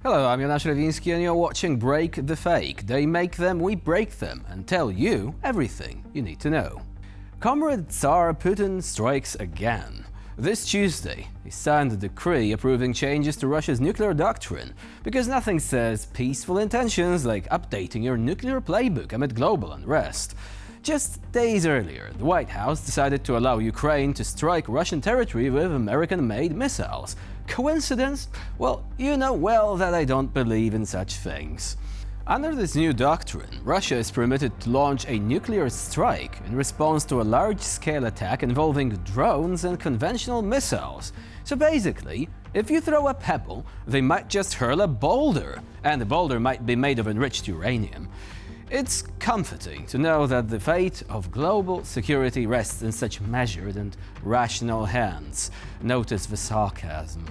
Hello, I'm Jonasz Lewiński and you're watching Break the Fake. They make them, we break them, and tell you everything you need to know. Comrade Tsar Putin strikes again. This Tuesday, he signed a decree approving changes to Russia's nuclear doctrine, because nothing says peaceful intentions like updating your nuclear playbook amid global unrest. Just days earlier, the White House decided to allow Ukraine to strike Russian territory with American-made missiles. Coincidence? Well, you know well that I don't believe in such things. Under this new doctrine, Russia is permitted to launch a nuclear strike in response to a large-scale attack involving drones and conventional missiles. So basically, if you throw a pebble, they might just hurl a boulder, and the boulder might be made of enriched uranium. It's comforting to know that the fate of global security rests in such measured and rational hands. Notice the sarcasm.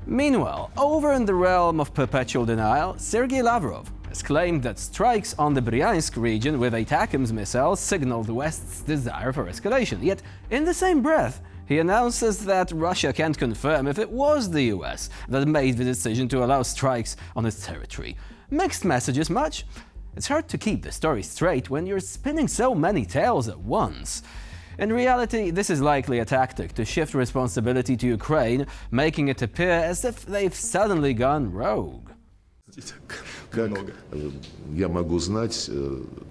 Meanwhile, over in the realm of perpetual denial, Sergei Lavrov has claimed that strikes on the Bryansk region with ATACMS missiles signal the West's desire for escalation. Yet, in the same breath, he announces that Russia can't confirm if it was the US that made the decision to allow strikes on its territory. Mixed messages much? It's hard to keep the story straight when you're spinning so many tales at once. In reality, this is likely a tactic to shift responsibility to Ukraine, making it appear as if they've suddenly gone rogue. Как я могу знать,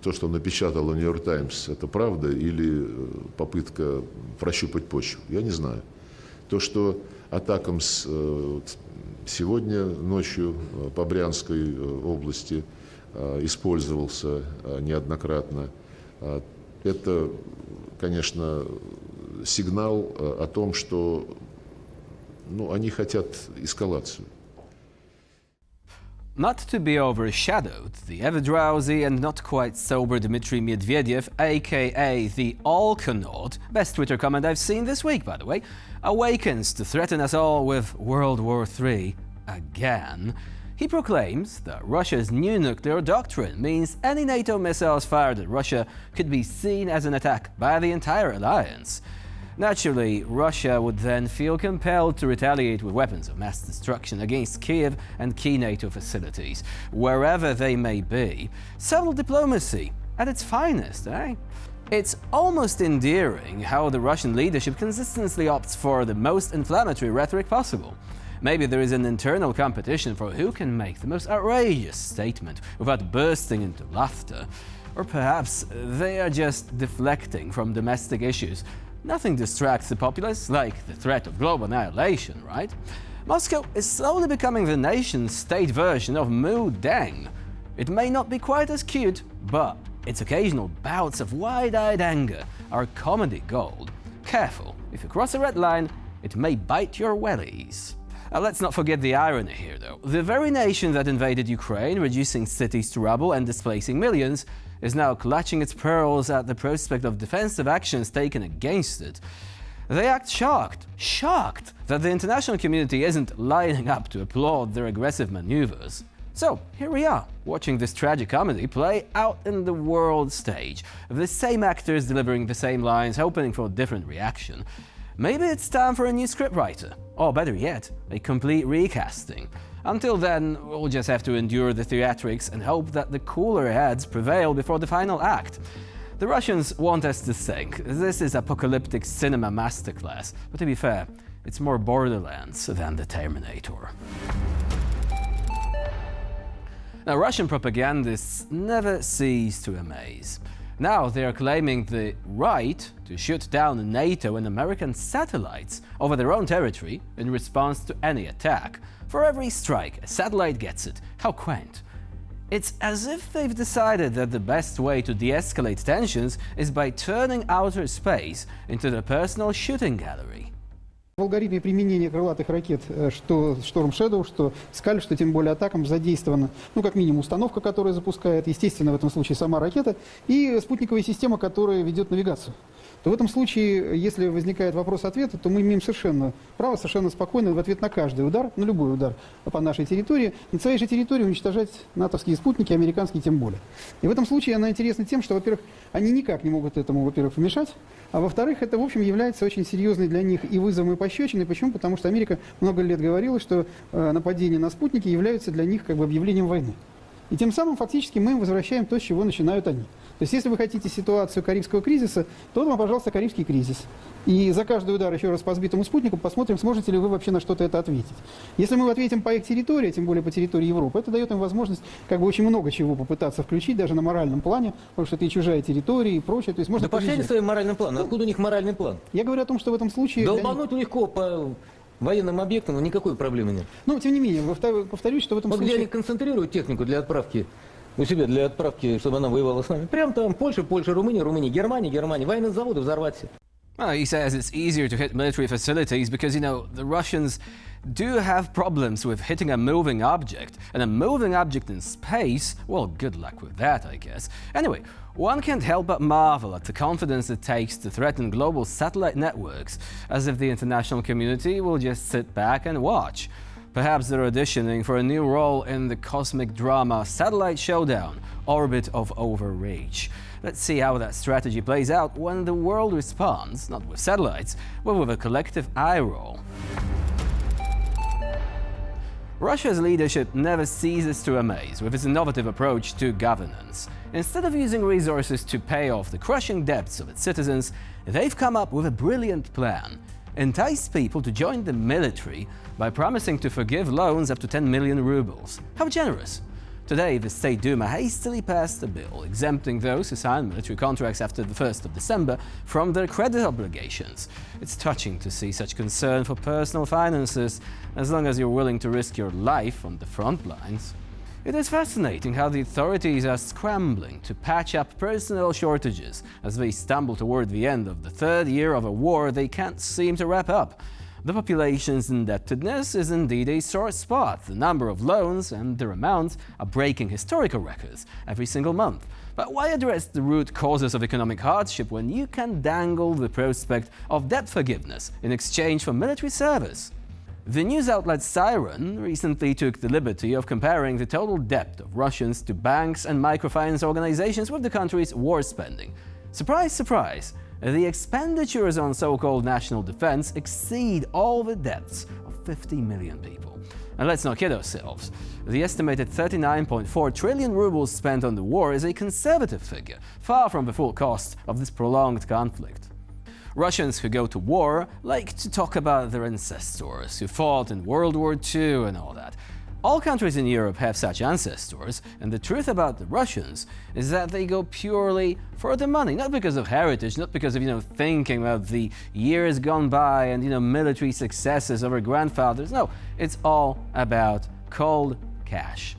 то, что напечатал New York Times, это правда или попытка прощупать почву? Я не знаю. То, что атакам сегодня ночью по Брянской области использовался неоднократно, это, конечно, сигнал о том, что они хотят эскалацию. Not to be overshadowed, the ever-drowsy and not quite sober Dmitry Medvedev, aka the Alkanaut, best Twitter comment I've seen this week, by the way, awakens to threaten us all with World War III again. He proclaims that Russia's new nuclear doctrine means any NATO missiles fired at Russia could be seen as an attack by the entire alliance. Naturally, Russia would then feel compelled to retaliate with weapons of mass destruction against Kiev and key NATO facilities, wherever they may be. Subtle diplomacy at its finest, eh? It's almost endearing how the Russian leadership consistently opts for the most inflammatory rhetoric possible. Maybe there is an internal competition for who can make the most outrageous statement without bursting into laughter. Or perhaps they are just deflecting from domestic issues. Nothing distracts the populace like the threat of global annihilation, right? Moscow is slowly becoming the nation-state version of Mu Deng. It may not be quite as cute, but its occasional bouts of wide-eyed anger are comedy gold. Careful, if you cross a red line, it may bite your wellies. Let's not forget the irony here, though. The very nation that invaded Ukraine, reducing cities to rubble and displacing millions, is now clutching its pearls at the prospect of defensive actions taken against it. They act shocked that the international community isn't lining up to applaud their aggressive maneuvers. So, here we are, watching this tragic comedy play out in the world stage, the same actors delivering the same lines, hoping for a different reaction. Maybe it's time for a new scriptwriter, or better yet, a complete recasting. Until then, we'll just have to endure the theatrics and hope that the cooler heads prevail before the final act. The Russians want us to think this is apocalyptic cinema masterclass, but to be fair, it's more Borderlands than the Terminator. Now, Russian propagandists never cease to amaze. Now they are claiming the right to shoot down NATO and American satellites over their own territory in response to any attack. For every strike, a satellite gets it. How quaint. It's as if they've decided that the best way to de-escalate tensions is by turning outer space into their personal shooting gallery. В алгоритме применения крылатых ракет, что Storm Shadow, что Скальп, что тем более атакам задействована, как минимум установка, которая запускает, естественно, в этом случае сама ракета, и спутниковая система, которая ведет навигацию. то в этом случае, если возникает вопрос-ответа, то мы имеем совершенно право, совершенно спокойно в ответ на каждый удар, на любой удар по нашей территории, на своей же территории уничтожать натовские спутники, американские тем более. И в этом случае она интересна тем, что, во-первых, они никак не могут этому, во-первых, помешать, а во-вторых, это, в общем, является очень серьезной для них и вызовом, и пощечиной. Почему? Потому что Америка много лет говорила, что нападения на спутники являются для них как бы объявлением войны. И тем самым фактически мы им возвращаем то, с чего начинают они. То есть если вы хотите ситуацию Карибского кризиса, то вот вам, пожалуйста, Карибский кризис. И за каждый удар еще раз по сбитому спутнику посмотрим, сможете ли вы вообще на что-то это ответить. Если мы ответим по их территории, тем более по территории Европы, это дает им возможность как бы очень много чего попытаться включить, даже на моральном плане, потому что это и чужая территория и прочее. То есть можно пошли они своим моральным планом. Откуда у них моральный план? Я говорю о том, что в этом случае... Долбануть легко по военным объектам, но никакой проблемы нет. Ну, тем не менее, повторюсь, что в этом вот случае... где они концентрируют технику для отправки у себя, для отправки, чтобы она воевала с нами. Прям там Польша, Румыния, Германия. Военные заводы взорвать все. Well, he says it's easier to hit military facilities because, the Russians do have problems with hitting a moving object. And a moving object in space, well, good luck with that, I guess. Anyway, one can't help but marvel at the confidence it takes to threaten global satellite networks, as if the international community will just sit back and watch. Perhaps they're auditioning for a new role in the cosmic drama Satellite Showdown, Orbit of Overreach. Let's see how that strategy plays out when the world responds, not with satellites, but with a collective eye roll. Russia's leadership never ceases to amaze with its innovative approach to governance. Instead of using resources to pay off the crushing debts of its citizens, they've come up with a brilliant plan. Entice people to join the military by promising to forgive loans up to 10 million rubles. How generous! Today, the State Duma hastily passed a bill exempting those who sign military contracts after the 1st of December from their credit obligations. It's touching to see such concern for personal finances, as long as you're willing to risk your life on the front lines. It is fascinating how the authorities are scrambling to patch up personnel shortages as they stumble toward the end of the third year of a war they can't seem to wrap up. The population's indebtedness is indeed a sore spot. The number of loans and their amounts are breaking historical records every single month. But why address the root causes of economic hardship when you can dangle the prospect of debt forgiveness in exchange for military service? The news outlet Siren recently took the liberty of comparing the total debt of Russians to banks and microfinance organizations with the country's war spending. Surprise, surprise! The expenditures on so-called national defense exceed all the debts of 50 million people. And let's not kid ourselves. The estimated 39.4 trillion rubles spent on the war is a conservative figure, far from the full cost of this prolonged conflict. Russians who go to war like to talk about their ancestors who fought in World War II and all that. All countries in Europe have such ancestors, and the truth about the Russians is that they go purely for the money, not because of heritage, not because of, thinking about the years gone by and, military successes of our grandfathers. No, it's all about cold cash.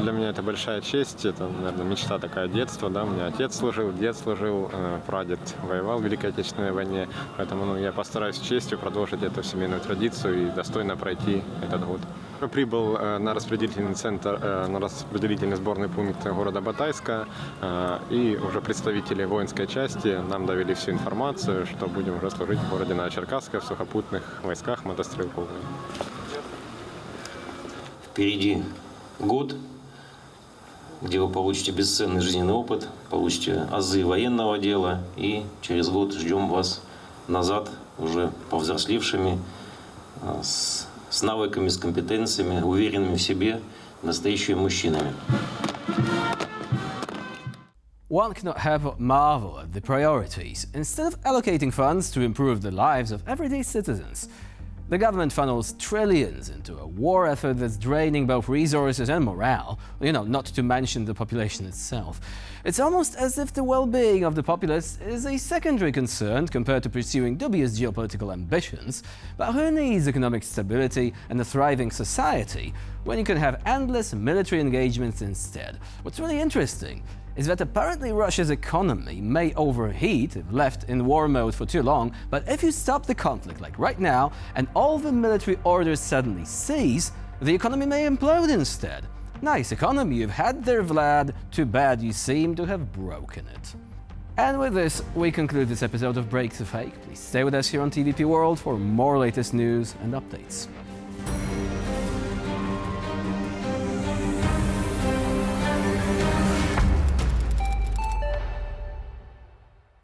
Для меня это большая честь, это, наверное, мечта такая детства, да, у меня отец служил, дед служил, прадед воевал в Великой Отечественной войне, поэтому я постараюсь с честью продолжить эту семейную традицию и достойно пройти этот год. Я прибыл на распределительный центр, на распределительный сборный пункт города Батайска, и уже представители воинской части нам довели всю информацию, что будем уже служить в городе Новочеркасске в сухопутных войсках мотострелковых. Впереди год, где вы получите бесценный жизненный опыт, получите азы военного дела, и через год ждем вас назад уже повзрослевшими, с навыками, с компетенциями, уверенными в себе, настоящими мужчинами. One cannot help but marvel at the priorities. Instead of allocating funds to improve the lives of everyday citizens, the government funnels trillions into a war effort that's draining both resources and morale, not to mention the population itself. It's almost as if the well-being of the populace is a secondary concern compared to pursuing dubious geopolitical ambitions. But who needs economic stability and a thriving society when you can have endless military engagements instead? What's really interesting is that apparently Russia's economy may overheat if left in war mode for too long, but if you stop the conflict like right now and all the military orders suddenly cease, the economy may implode instead. Nice economy you've had there, Vlad. Too bad you seem to have broken it. And with this, we conclude this episode of Break the Fake. Please stay with us here on TVP World for more latest news and updates.